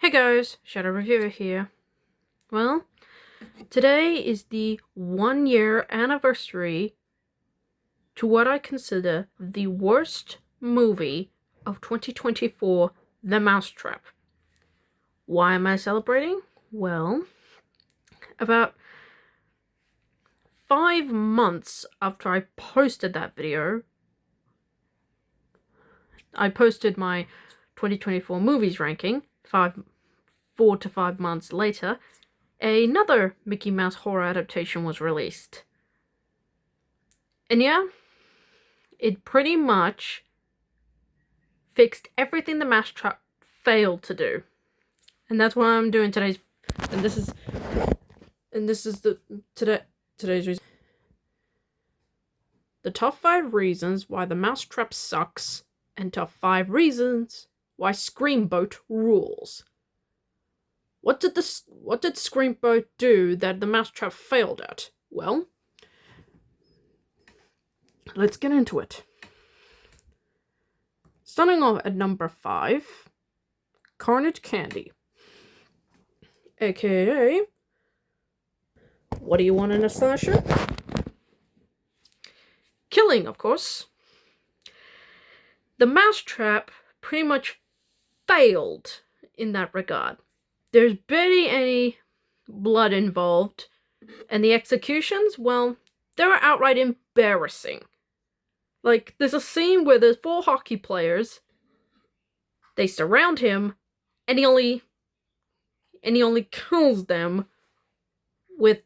Hey guys, Shadow Reviewer here. Well, today is the 1-year anniversary to what I consider the worst movie of 2024, The Mousetrap. Why am I celebrating? Well, about 5 months after I posted that video, I posted my 2024 movies ranking. 4 to 5 months later, another Mickey Mouse horror adaptation was released. And yeah, it pretty much fixed everything the Mousetrap failed to do. And that's why I'm doing today's today's reason. The top 5 reasons why the Mousetrap sucks, and top 5 reasons why Screamboat rules. What did Screamboat do that the Mousetrap failed at? Well, let's get into it. Starting off at number 5, Carnage Candy. AKA, what do you want in a slasher? Killing, of course. The Mousetrap pretty much failed in that regard. There's barely any blood involved, and the executions, well, they were outright embarrassing. Like, there's a scene where there's 4 hockey players, they surround him, and he only kills them with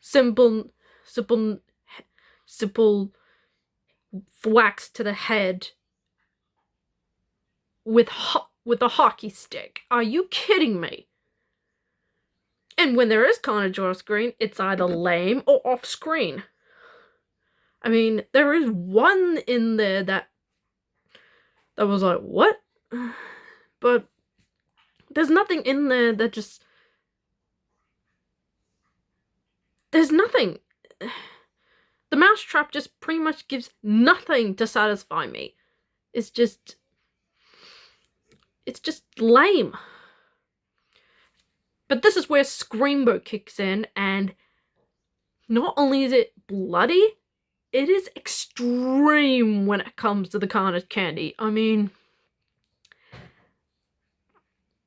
simple whacks to the head with a hockey stick. Are you kidding me? And when there is carnage off screen, it's either lame or off screen. I mean, there is one in there that was like, what? But there's nothing in there that just... There's nothing. The Mousetrap just pretty much gives nothing to satisfy me. It's just lame. But this is where Screamboat kicks in, and not only is it bloody, it is extreme when it comes to the Carnage Candy. I mean,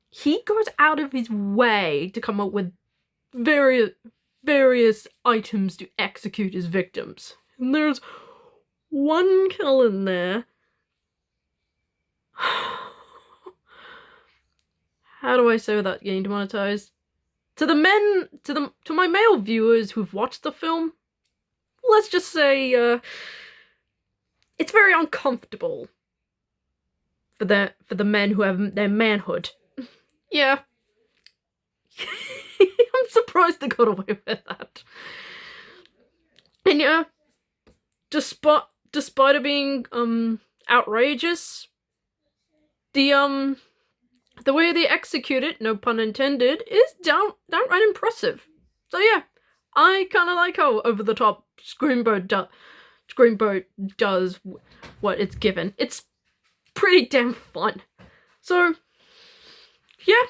he goes out of his way to come up with various items to execute his victims. And there's one kill in there. How do I say without getting demonetized? To my male viewers who've watched the film, let's just say, it's very uncomfortable for the men who have their manhood. Yeah. I'm surprised they got away with that. And yeah, despite it being outrageous, the way they execute it, no pun intended, is downright impressive. So yeah, I kind of like how over the top Screamboat does what it's given. It's pretty damn fun. So yeah,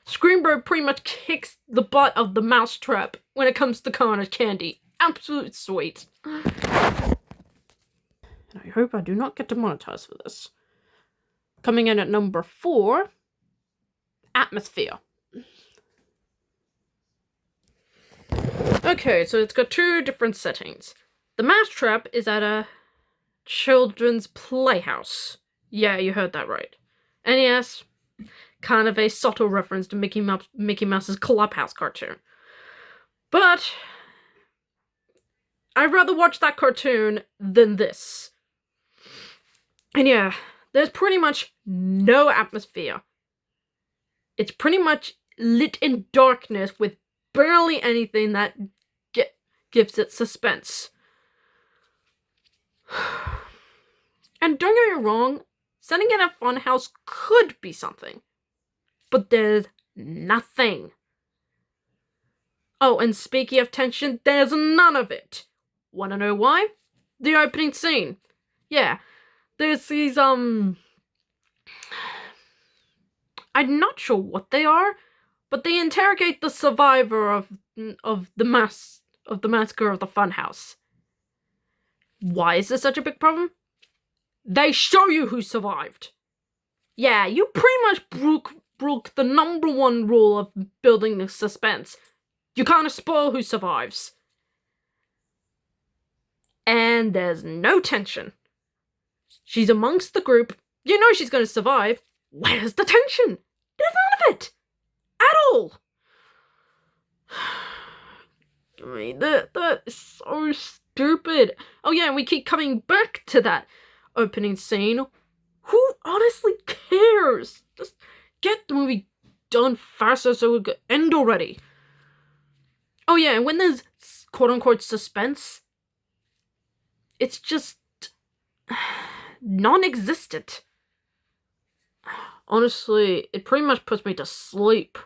Screamboat pretty much kicks the butt of the Mousetrap when it comes to Carnage Candy. Absolute sweet. And I hope I do not get demonetized for this. Coming in at number 4, Atmosphere. Okay, so it's got 2 different settings. The Mousetrap is at a children's playhouse. Yeah, you heard that right. And yes, kind of a subtle reference to Mickey Mouse's Clubhouse cartoon. But I'd rather watch that cartoon than this. And yeah, there's pretty much no atmosphere. It's pretty much lit in darkness with barely anything that gives it suspense. And don't get me wrong, setting in a funhouse could be something. But there's nothing. Oh, and speaking of tension, there's none of it. Wanna know why? The opening scene. Yeah, there's these, I'm not sure what they are, but they interrogate the survivor of the massacre of the funhouse. Why is this such a big problem? They show you who survived. Yeah, you pretty much broke the number one rule of building the suspense. You can't spoil who survives. And there's no tension. She's amongst the group. You know she's going to survive. Where's the tension? There's none of it. At all. I mean, that is so stupid. Oh yeah, we keep coming back to that opening scene. Who honestly cares? Just get the movie done faster so it can end already. Oh yeah, and when there's quote-unquote suspense, it's just non-existent. Honestly, it pretty much puts me to sleep.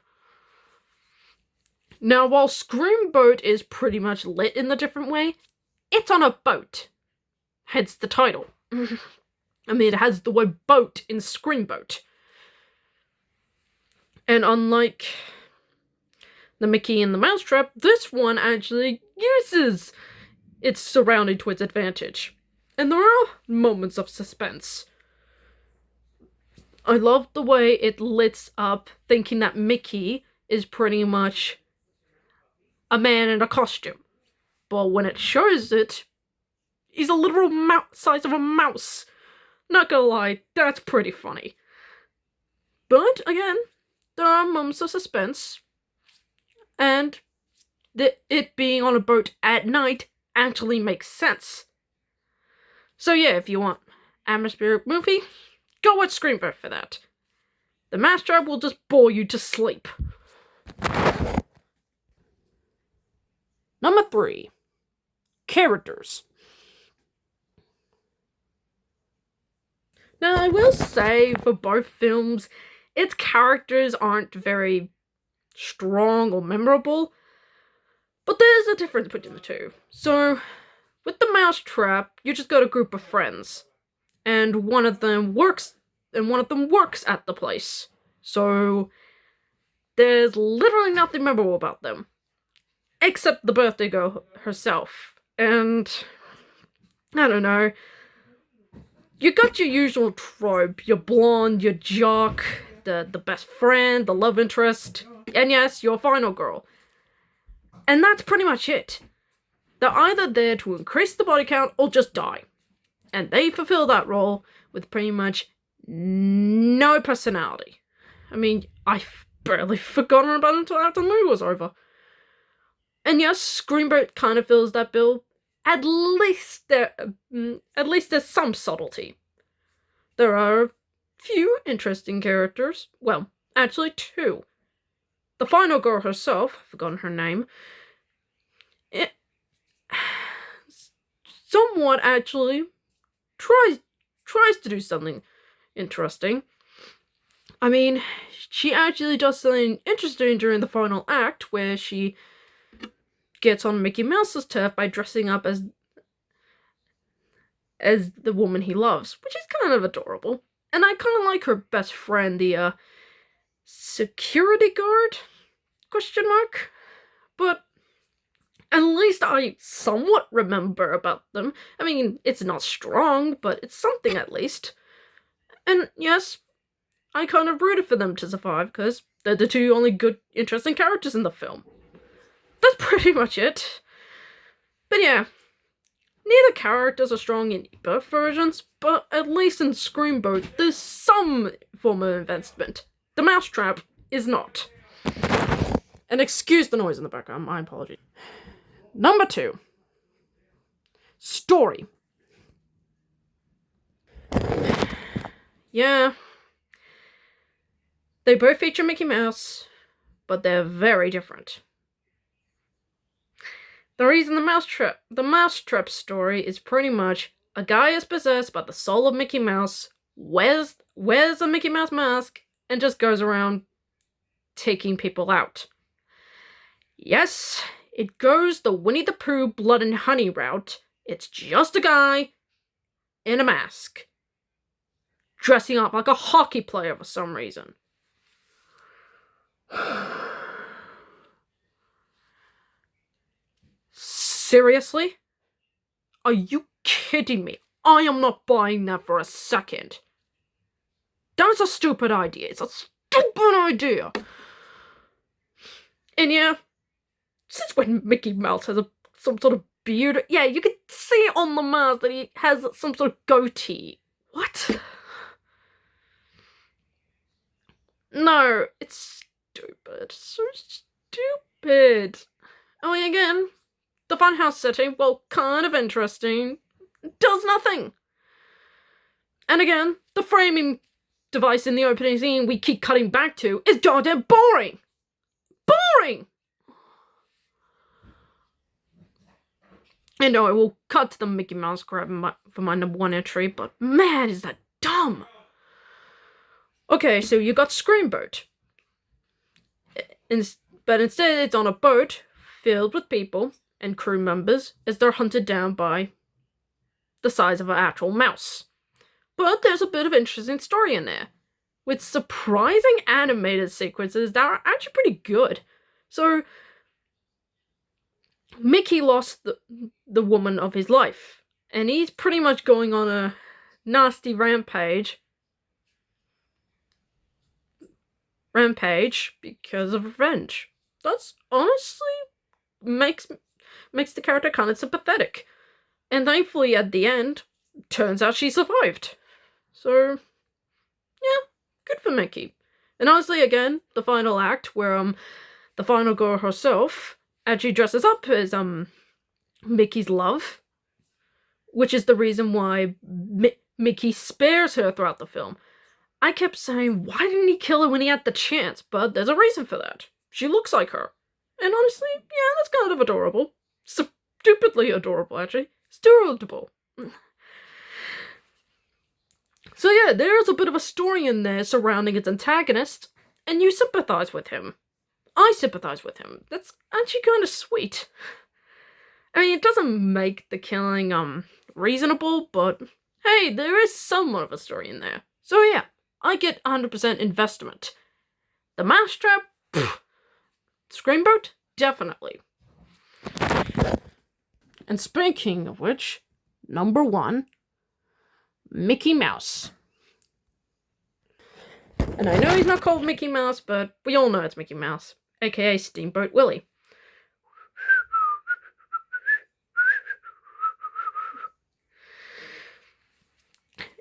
Now, while Screamboat is pretty much lit in a different way, it's on a boat. Hence the title. I mean, it has the word boat in Screamboat. And unlike the Mickey and the Mousetrap, this one actually uses its surrounding to its advantage. And there are moments of suspense. I love the way it lights up thinking that Mickey is pretty much a man in a costume. But when it shows it, he's a literal size of a mouse. Not gonna lie, that's pretty funny. But again, there are moments of suspense, and it being on a boat at night actually makes sense. So yeah, if you want atmospheric movie, go watch Screamboat for that. The Mousetrap will just bore you to sleep. Number 3. Characters. Now, I will say, for both films, its characters aren't very strong or memorable, but there's a difference between the two. So, with the Mousetrap, you just got a group of friends, and one of them works at the place. So, there's literally nothing memorable about them, except the birthday girl herself. And I don't know. You got your usual trope, your blonde, your jock, the best friend, the love interest, and yes, your final girl. And that's pretty much it. They're either there to increase the body count or just die. And they fulfill that role with pretty much no personality. I mean, I've barely forgotten about it until after the movie was over. And yes, Screamboat kind of fills that bill. At least there's some subtlety. There are a few interesting characters. Well, actually 2. The final girl herself, I've forgotten her name, it somewhat actually tries to do something interesting. I mean, she actually does something interesting during the final act where she gets on Mickey Mouse's turf by dressing up as the woman he loves, which is kind of adorable. And I kind of like her best friend, the security guard? Question mark? But at least I somewhat remember about them. I mean, it's not strong, but it's something at least. And yes, I kind of rooted for them to survive because they're the 2 only good, interesting characters in the film. That's pretty much it. But yeah, neither characters are strong in both versions, but at least in Screamboat, there's some form of investment. The Mousetrap is not. And excuse the noise in the background, my apologies. Number 2. Story. Yeah. They both feature Mickey Mouse, but they're very different. The reason the Mousetrap story is pretty much a guy is possessed by the soul of Mickey Mouse, wears a Mickey Mouse mask, and just goes around taking people out. Yes, it goes the Winnie the Pooh blood and honey route. It's just a guy in a mask, dressing up like a hockey player for some reason. Seriously? Are you kidding me? I am not buying that for a second. That's a stupid idea. It's a stupid idea. And yeah, since when Mickey Mouse has some sort of beard, yeah, you can see on the mask that he has some sort of goatee. What? No, it's stupid. So stupid. I mean, again, the funhouse setting, well, kind of interesting, does nothing. And again, the framing device in the opening scene we keep cutting back to is goddamn boring. Boring! And no, I will cut to the Mickey Mouse grab for my number 1 entry, but man, is that dumb. Okay, so you got Screamboat. But instead it's on a boat filled with people and crew members as they're hunted down by the size of an actual mouse. But there's a bit of interesting story in there, with surprising animated sequences that are actually pretty good. So, Mickey lost the woman of his life, and he's pretty much going on a nasty rampage because of revenge. That's honestly makes the character kind of sympathetic. And thankfully at the end, turns out she survived. So yeah, good for Mickey. And honestly, again, the final act where the final girl herself actually dresses up as Mickey's love, which is the reason why Mickey spares her throughout the film. I kept saying, why didn't he kill her when he had the chance? But there's a reason for that. She looks like her. And honestly, yeah, that's kind of adorable. Stupidly adorable, actually. Stupidable. So yeah, there's a bit of a story in there surrounding its antagonist, and you sympathize with him. I sympathize with him. That's actually kind of sweet. I mean, it doesn't make the killing, reasonable, but hey, there is somewhat of a story in there. So yeah, I get 100% investment. The Mousetrap? Pfft. Screamboat? Definitely. And speaking of which, number 1, Mickey Mouse. And I know he's not called Mickey Mouse, but we all know it's Mickey Mouse, aka Steamboat Willie.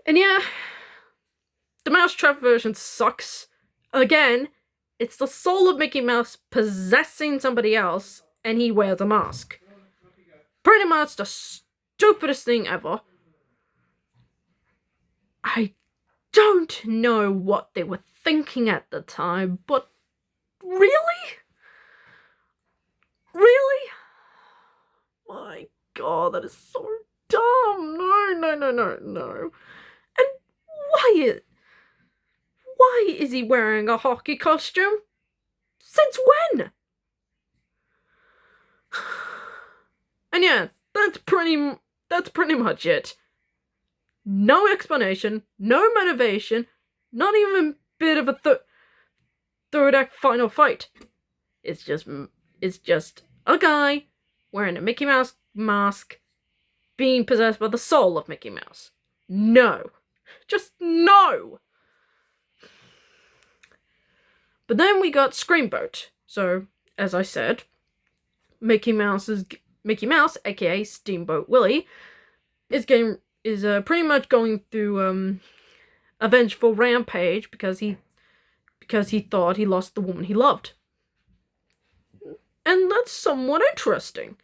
And yeah, the Mousetrap version sucks. Again, it's the soul of Mickey Mouse possessing somebody else, and he wears a mask. Pretty much the stupidest thing ever. I don't know what they were thinking at the time, but really? Really? My god, that is so dumb. No. And why is he wearing a hockey costume? Since when? And yeah, that's pretty much it. No explanation, no motivation, not even a bit of a third act final fight. It's just a guy wearing a Mickey Mouse mask being possessed by the soul of Mickey Mouse. No. Just no! But then we got Screamboat. So, as I said, Mickey Mouse, aka Steamboat Willie, is pretty much going through a vengeful rampage because he thought he lost the woman he loved. And that's somewhat interesting.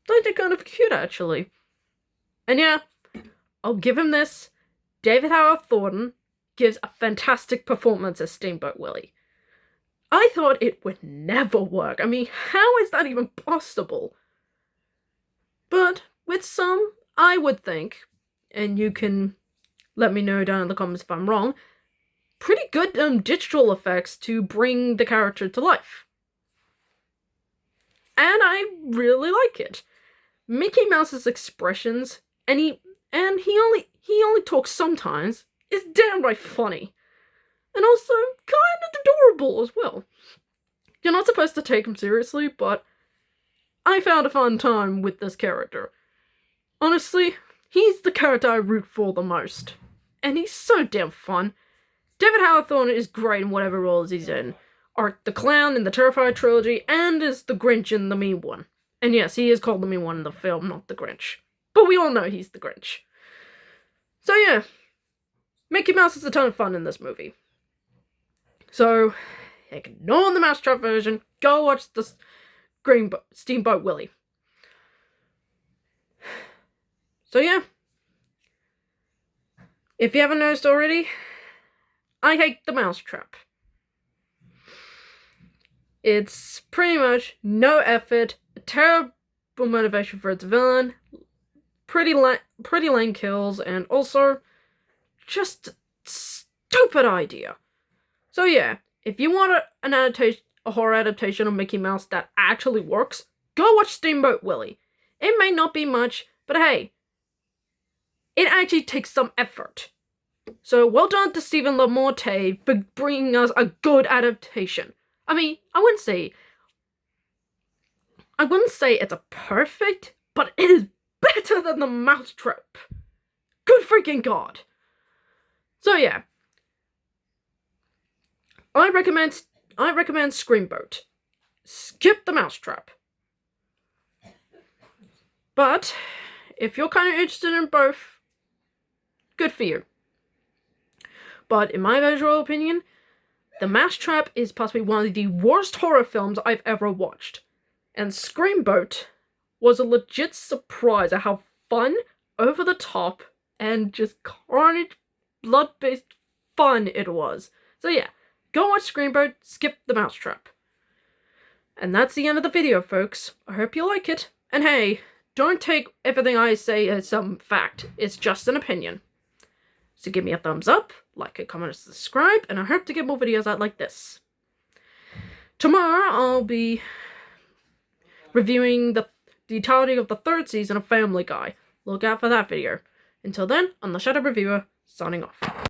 I think kind of cute, actually. And yeah, I'll give him this. David Howard Thornton gives a fantastic performance as Steamboat Willie. I thought it would never work. I mean, how is that even possible? But with some, I would think, and you can let me know down in the comments if I'm wrong, pretty good digital effects to bring the character to life. And I really like it. Mickey Mouse's expressions, and he only talks sometimes, is downright funny. And also kind of adorable as well. You're not supposed to take him seriously, but I found a fun time with this character. Honestly, he's the character I root for the most. And he's so damn fun. David Hawthorne is great in whatever roles he's in. Art the Clown in the Terrifier trilogy, and is the Grinch in the Mean One. And yes, he is called the Mean One in the film, not the Grinch. But we all know he's the Grinch. So yeah, Mickey Mouse is a ton of fun in this movie. So, ignore the Mousetrap version, go watch the Steamboat Willie. So yeah, if you haven't noticed already, I hate the Mousetrap. It's pretty much no effort, a terrible motivation for its villain, pretty lame kills, and also just a stupid idea. So yeah, if you want a horror adaptation of Mickey Mouse that actually works, go watch Steamboat Willie. It may not be much, but hey, it actually takes some effort. So well done to Stephen LaMorte for bringing us a good adaptation. I mean, I wouldn't say it's a perfect, but it is better than the Mousetrap. Good freaking god. So yeah, I recommend Screamboat. Skip the Mousetrap. But if you're kind of interested in both, good for you. But in my visual opinion, The Mousetrap is possibly one of the worst horror films I've ever watched. And Screamboat was a legit surprise at how fun, over the top, and just carnage, blood-based fun it was. So yeah, go watch Screamboat, skip The Mousetrap. And that's the end of the video, folks. I hope you like it. And hey, don't take everything I say as some fact. It's just an opinion. So give me a thumbs up, like, comment, and subscribe, and I hope to get more videos out like this. Tomorrow, I'll be reviewing the entirety of the 3rd season of Family Guy. Look out for that video. Until then, I'm the Shadow Reviewer, signing off.